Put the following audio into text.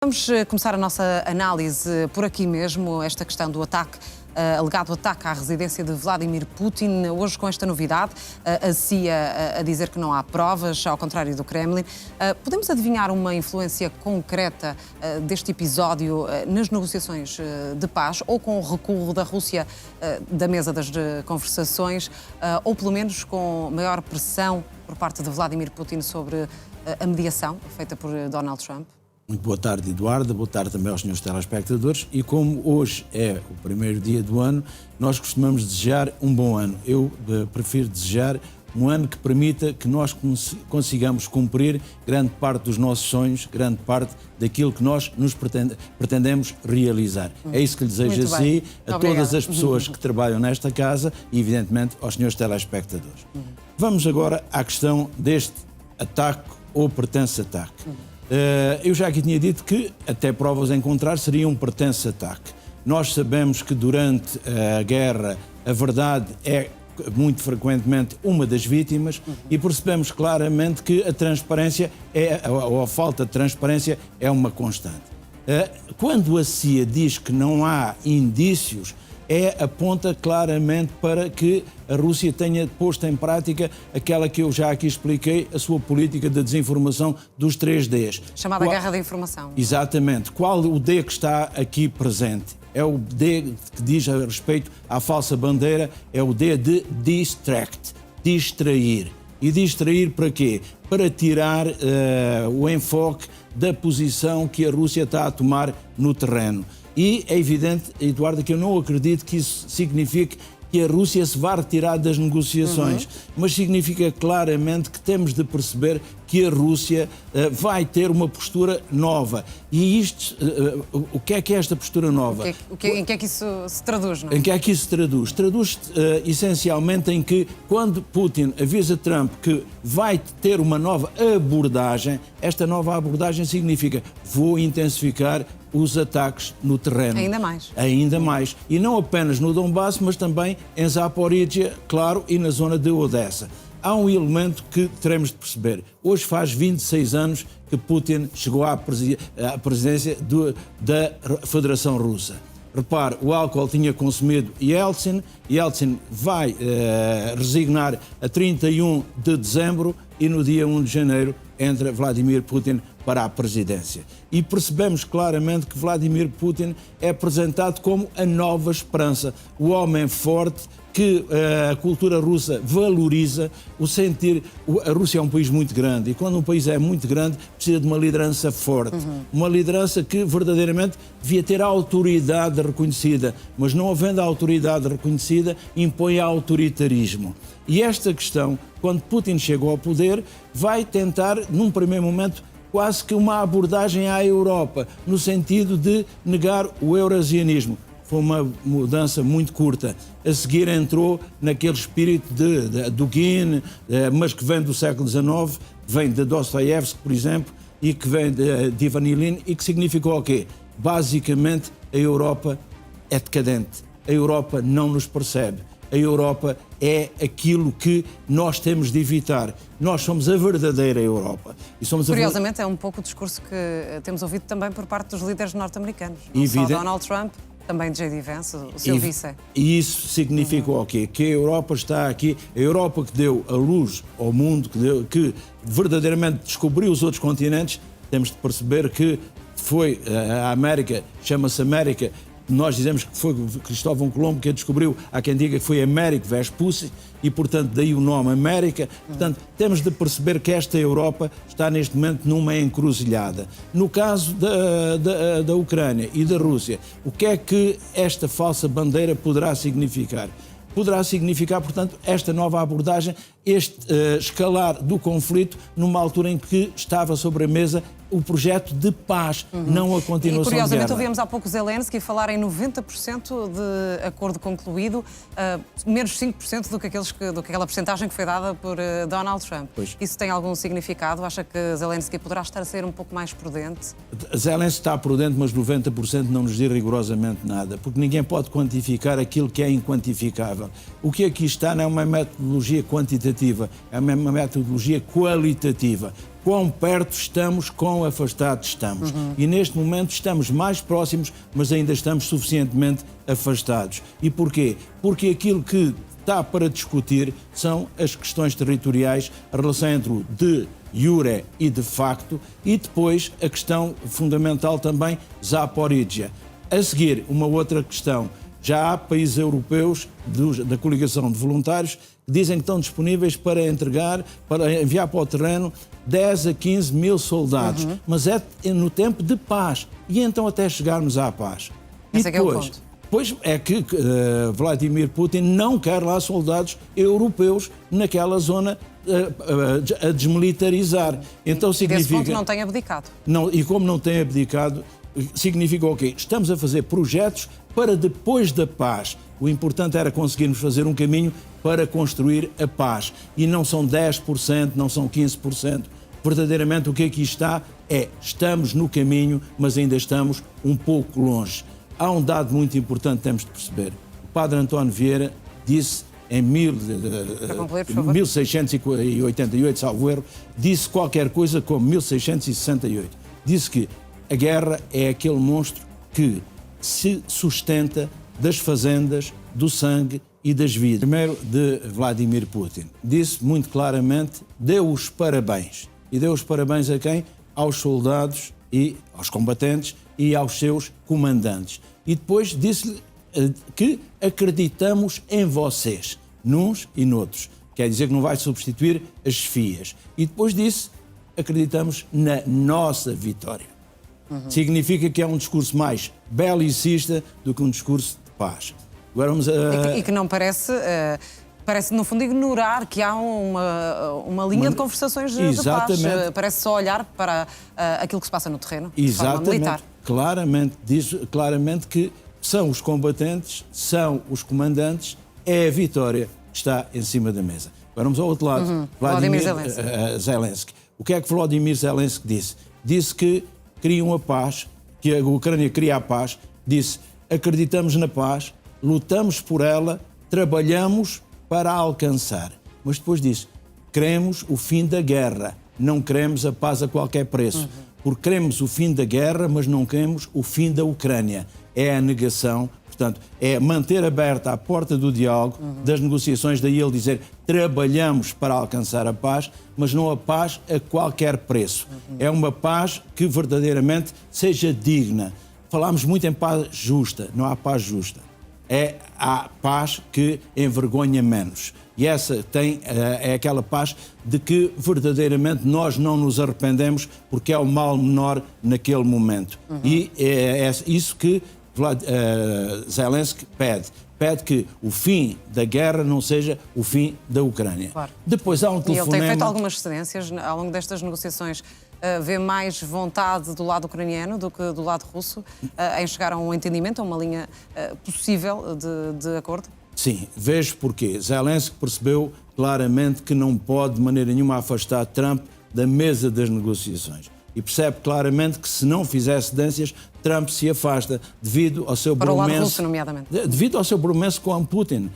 Vamos começar a nossa análise por aqui mesmo, esta questão do ataque, alegado ataque à residência de Vladimir Putin, hoje com esta novidade, a CIA a dizer que não há provas, ao contrário do Kremlin. Podemos adivinhar uma influência concreta deste episódio nas negociações de paz, ou com o recuo da Rússia da mesa das conversações, ou pelo menos com maior pressão por parte de Vladimir Putin sobre a mediação feita por Donald Trump? Muito boa tarde, Eduardo. Boa tarde também aos senhores telespectadores. E como hoje é o primeiro dia do ano, nós costumamos desejar um bom ano. Eu prefiro desejar um ano que permita que nós consigamos cumprir grande parte dos nossos sonhos, grande parte daquilo que nós nos pretendemos realizar. É isso que lhe desejo a si, a todas as pessoas que trabalham nesta casa e, evidentemente, aos senhores telespectadores. Vamos agora à questão deste ataque ou pertence ataque. Eu já aqui tinha dito que, até provas em contrário, seria um pertence ataque. Nós sabemos que durante a guerra a verdade é muito frequentemente uma das vítimas e percebemos claramente que a transparência, ou a falta de transparência, é uma constante. Quando a CIA diz que não há indícios, aponta claramente para que a Rússia tenha posto em prática aquela que eu já aqui expliquei, a sua política de desinformação dos 3 Ds. Chamada Guerra da Informação. Exatamente. Qual o D que está aqui presente? É o D que diz a respeito à falsa bandeira, é o D de distract, distrair. E distrair para quê? Para tirar o enfoque da posição que a Rússia está a tomar no terreno. E é evidente, Eduardo, que eu não acredito que isso signifique que a Rússia se vá retirar das negociações, mas significa claramente que temos de perceber que a Rússia vai ter uma postura nova. E isto, o que é esta postura nova? Em que é que isso se traduz? Não é? Em que é que isso se traduz? Traduz-se essencialmente em que, quando Putin avisa Trump que vai ter uma nova abordagem, esta nova abordagem significa: vou intensificar os ataques no terreno. Ainda mais. Ainda mais. E não apenas no Donbass, mas também em Zaporizhia, claro, e na zona de Odessa. Há um elemento que teremos de perceber. Hoje faz 26 anos que Putin chegou à presidência da Federação Russa. Repare, o álcool tinha consumido Yeltsin vai resignar a 31 de dezembro e no dia 1 de janeiro entra Vladimir Putin para a presidência. E percebemos claramente que Vladimir Putin é apresentado como a nova esperança, o homem forte que a cultura russa valoriza, o sentir. A Rússia é um país muito grande e quando um país é muito grande precisa de uma liderança forte, uma liderança que verdadeiramente devia ter a autoridade reconhecida, mas não havendo a autoridade reconhecida impõe autoritarismo. E esta questão, quando Putin chegou ao poder, vai tentar, num primeiro momento, quase que uma abordagem à Europa, no sentido de negar o eurasianismo. Foi uma mudança muito curta. A seguir entrou naquele espírito de Dugin, mas que vem do século XIX, vem de Dostoiévski, por exemplo, e que vem de Ivan Ilyin, e que significou o quê? Basicamente, a Europa é decadente. A Europa não nos percebe. A Europa é aquilo que nós temos de evitar. Nós somos a verdadeira Europa. E somos Curiosamente, é um pouco o discurso que temos ouvido também por parte dos líderes norte-americanos. Não só Donald Trump, também J.D. Vance, o seu vice. E isso significa o quê? Que a Europa está aqui, a Europa que deu a luz ao mundo, que verdadeiramente descobriu os outros continentes, temos de perceber que foi a América, chama-se América. Nós dizemos que foi Cristóvão Colombo que a descobriu, há quem diga que foi Américo Vespucci, e portanto daí o nome América. Portanto, temos de perceber que esta Europa está neste momento numa encruzilhada. No caso da Ucrânia e da Rússia, o que é que esta falsa bandeira poderá significar? Poderá significar, portanto, esta nova abordagem, este escalar do conflito numa altura em que estava sobre a mesa o projeto de paz, não a continuação de guerra. E curiosamente ouvimos há pouco Zelensky falar em 90% de acordo concluído, menos 5% do que aquela percentagem que foi dada por Donald Trump. Pois. Isso tem algum significado? Acha que Zelensky poderá estar a ser um pouco mais prudente? Zelensky está prudente, mas 90% não nos diz rigorosamente nada, porque ninguém pode quantificar aquilo que é inquantificável. O que aqui está não é uma metodologia quantitativa, é uma metodologia qualitativa. quão perto estamos, quão afastados estamos. E neste momento estamos mais próximos, mas ainda estamos suficientemente afastados. E porquê? Porque aquilo que está para discutir são as questões territoriais, a relação entre o de jure e de facto, e depois a questão fundamental também, Zaporizhia. A seguir, uma outra questão. Já há países europeus da coligação de voluntários que dizem que estão disponíveis para enviar para o terreno 10 a 15 mil soldados, mas é no tempo de paz, e então até chegarmos à paz. Esse é que é o ponto. Pois é que Vladimir Putin não quer lá soldados europeus naquela zona a desmilitarizar. Então significa... Desse ponto não tem abdicado. Não, e como não tem abdicado, significa o quê? Estamos a fazer projetos para depois da paz. O importante era conseguirmos fazer um caminho para construir a paz. E não são 10%, não são 15%. Verdadeiramente o que aqui está é, estamos no caminho, mas ainda estamos um pouco longe. Há um dado muito importante que temos de perceber. O padre António Vieira disse em 1688, salvo erro, disse qualquer coisa como 1668. Disse que a guerra é aquele monstro que se sustenta das fazendas, do sangue e das vidas. Primeiro, de Vladimir Putin. Disse muito claramente, deu os parabéns. E deu os parabéns a quem? Aos soldados e aos combatentes e aos seus comandantes. E depois disse-lhe que acreditamos em vocês, nuns e noutros. Quer dizer que não vai substituir as chefias. E depois disse, acreditamos na nossa vitória. Significa que é um discurso mais belicista do que um discurso de paz. Agora vamos a... E que não parece... Parece, no fundo, ignorar que há uma linha de conversações de paz. Parece só olhar para aquilo que se passa no terreno, de forma militar. Claramente, diz claramente que são os combatentes, são os comandantes, é a vitória que está em cima da mesa. Agora vamos ao outro lado. Vladimir Zelensky. O que é que Vladimir Zelensky disse? Disse que queriam a paz, que a Ucrânia queria a paz, disse, acreditamos na paz, lutamos por ela, trabalhamos para alcançar. Mas depois disse, queremos o fim da guerra, não queremos a paz a qualquer preço. Porque queremos o fim da guerra, mas não queremos o fim da Ucrânia. É a negação, portanto, é manter aberta a porta do diálogo, das negociações, daí ele dizer, trabalhamos para alcançar a paz, mas não a paz a qualquer preço. É uma paz que verdadeiramente seja digna. Falámos muito em paz justa, não há paz justa. É a paz que envergonha menos. E essa é aquela paz de que verdadeiramente nós não nos arrependemos porque é o mal menor naquele momento. E é isso que Zelensky pede. Pede que o fim da guerra não seja o fim da Ucrânia. Claro. Depois há um telefonema... E ele tem feito algumas cedências ao longo destas negociações. Vê mais vontade do lado ucraniano do que do lado russo em chegar a um entendimento, a uma linha possível de acordo? Sim, vejo porquê. Zelensky percebeu claramente que não pode de maneira nenhuma afastar Trump da mesa das negociações. E percebe claramente que se não fizer cedências, Trump se afasta devido ao seu para o lado russo, nomeadamente. Devido ao seu bromance com Putin.